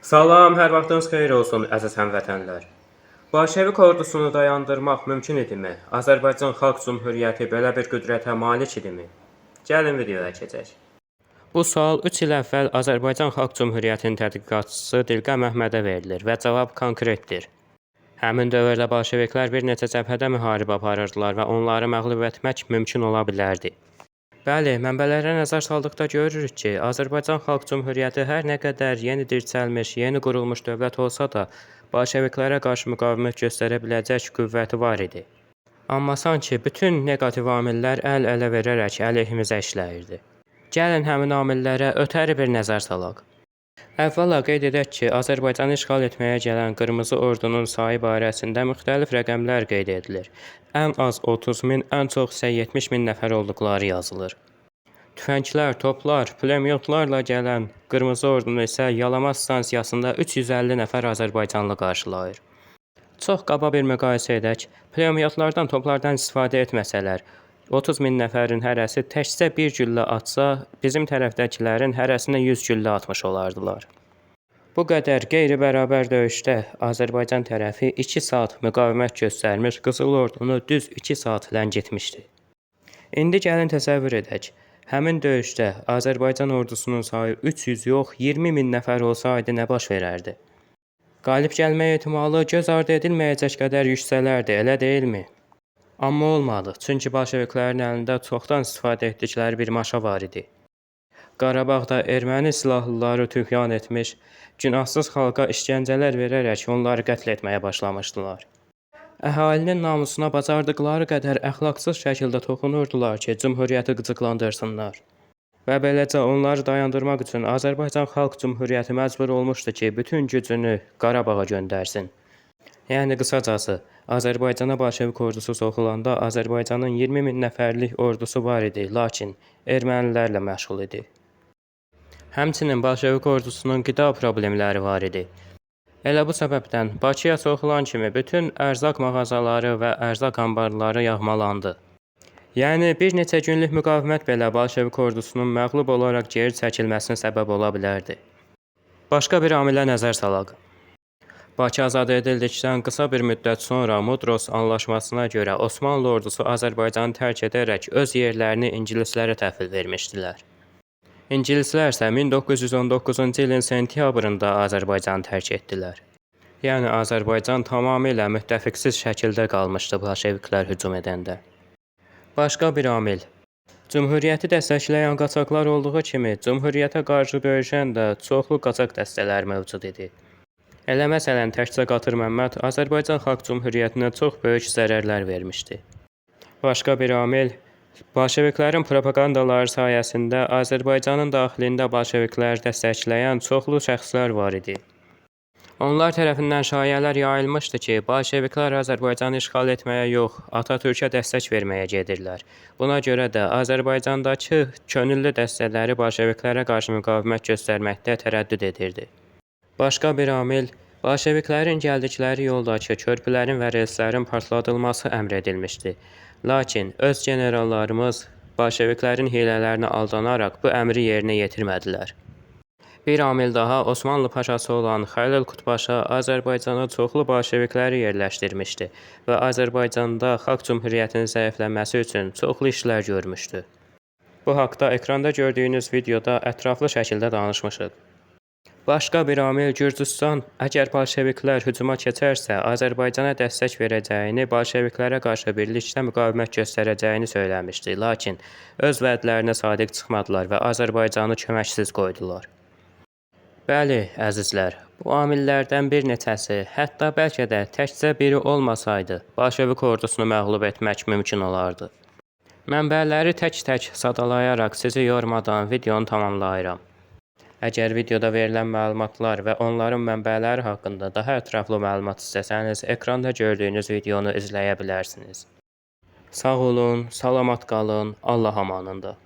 Salam, hər vaxtınız xeyir olsun, əziz həmvətənlər. Bolşevik ordusunu dayandırmaq mümkün idimi? Azərbaycan Xalq Cümhuriyyəti belə bir qüdrətə malik idimi? Gəlin videoya keçək. Bu sual 3 il əvvəl Azərbaycan Xalq Cümhuriyyətinin tədqiqatçısı Dilqə Məhmədə verilir və cavab konkretdir. Həmin dövrdə bolşeviklər bir neçə cəbhədə müharibə aparırdılar və onları məğlub etmək mümkün ola bilərdi. Bəli, mənbələrə nəzər saldıqda görürük ki, Azərbaycan Xalq Cümhuriyyəti hər nə qədər yeni dirçəlmiş, yeni qurulmuş dövlət olsa da, bolşeviklərə qarşı müqavimət göstərə biləcək qüvvəti var idi. Amma sanki bütün neqativ amillər əl-ələ verərək əleyhimizə işləyirdi. Gəlin həmin amillərə ötəri bir nəzər salaq. Əvvəla qeyd edək ki, Azərbaycanı işğal etməyə gələn Qırmızı Ordunun sayı barəsində müxtəlif rəqəmlər qeyd edilir. Ən az 30 min, ən çox isə 70 min nəfər olduqları yazılır. Tüfənglər, toplar, pulemyotlarla gələn Qırmızı Ordunu isə Yalama stansiyasında 350 nəfər Azərbaycanlı qarşılayır. Çox qaba bir müqayisə edək, pulemyotlardan, toplardan istifadə etməsələr, 30 min nəfərin hərəsi təkcə bir güllə atsa, bizim tərəfdəkilərin hərəsinə 100 güllə atmış olardılar. Bu qədər qeyri-bərabər döyüşdə Azərbaycan tərəfi 2 saat müqavimət göstərmiş, Qızıl Ordunu düz 2 saat ləngitmişdi. İndi gəlin təsəvvür edək, həmin döyüşdə Azərbaycan ordusunun sayı 300 yox, 20 min nəfər olsaydı nə baş verərdi? Qalib gəlmə ehtimalı göz ardı edilməyəcək qədər yüksələrdi, elə deyilmi? Amma olmadı, çünki bolşeviklərin əlində çoxdan istifadə etdikləri bir maşa var idi. Qarabağda erməni silahlıları tüğyan etmiş, günahsız xalqa işgəncələr verərək onları qətl etməyə başlamışdılar. Əhalinin namusuna bacardıqları qədər əxlaqsız şəkildə toxunurdular ki, Cümhuriyyəti qıcıqlandırsınlar. Və beləcə onları dayandırmaq üçün Azərbaycan Xalq Cümhuriyyəti məcbur olmuşdu ki, bütün gücünü Qarabağa göndərsin. Yəni qısacası, Azərbaycana bolşevik ordusu soxulanda Azərbaycanın 20 min nəfərlik ordusu var idi, lakin ermənilərlə məşğul idi. Həmçinin bolşevik ordusunun qida problemləri var idi. Elə bu səbəbdən Bakıya soxulan kimi bütün ərzaq mağazaları və ərzaq anbarları yağmalandı. Yəni bir neçə günlük müqavimət belə bolşevik ordusunun məğlub olaraq geri çəkilməsinə səbəb ola bilərdi. Başqa bir amilə nəzər salaq. Bakı azad edildikdən qısa bir müddət sonra Mudros anlaşmasına görə Osmanlı ordusu Azərbaycanı tərk edərək öz yerlərini ingilislərə təhvil vermişdilər. İngilislər isə 1919-cu ilin sentyabrında Azərbaycanı tərk etdilər. Yəni Azərbaycan tamamilə müttəfiqsiz şəkildə qalmışdı bolşeviklər hücum edəndə. Başqa bir amil. Cümhuriyyəti dəstəkləyən qaçaqlar olduğu kimi, Cümhuriyyətə qarşı döyüşən də çoxlu qaçaq dəstələr mövcud idi. Elə məsələn, təkcə Qatır Məmməd Azərbaycan Xalq Cümhuriyyətinə çox böyük zərərlər vermişdi. Başqa bir amil, bolşeviklərin propagandaları sayəsində Azərbaycanın daxilində bolşevikləri dəstəkləyən çoxlu şəxslər var idi. Onlar tərəfindən şayələr yayılmışdı ki, bolşeviklər Azərbaycanı işğal etməyə yox, Atatürkə dəstək verməyə gedirlər. Buna görə də Azərbaycandakı könüllü dəstələri bolşeviklərə qarşı müqavimət göstərməkdə tərəddüd edirdi. Başqa bir amil, bolşeviklərin gəldikləri yoldakı körpülərin və relslərin partladılması əmr edilmişdi. Lakin öz generallarımız bolşeviklərin hilələrinə aldanaraq bu əmri yerinə yetirmədilər. Bir amil daha Osmanlı paşası olan Xəlil Qutbaşa Azərbaycana çoxlu bolşevikləri yerləşdirmişdi və Azərbaycanda Xalq Cümhuriyyətinin zəifləməsi üçün çoxlu işlər görmüşdü. Bu haqda ekranda gördüyünüz videoda ətraflı şəkildə danışmışıq. Başqa bir amil Gürcüstan, əgər bolşeviklər hücuma keçərsə, Azərbaycana dəstək verəcəyini, bolşeviklərə qarşı birlikdə müqavimət göstərəcəyini söyləmişdi, lakin öz vədlərinə sadiq çıxmadılar və Azərbaycanı köməksiz qoydular. Bəli, əzizlər, bu amillərdən bir neçəsi, hətta bəlkə də təkcə biri olmasaydı, bolşevik ordusunu məğlub etmək mümkün olardı. Mənbələri tək-tək sadalayaraq sizi yormadan videonu tamamlayıram. Əgər videoda verilən məlumatlar və onların mənbələri haqqında daha ətraflı məlumat istəsəniz, ekranda gördüyünüz videonu izləyə bilərsiniz. Sağ olun, salamat qalın, Allah amanında.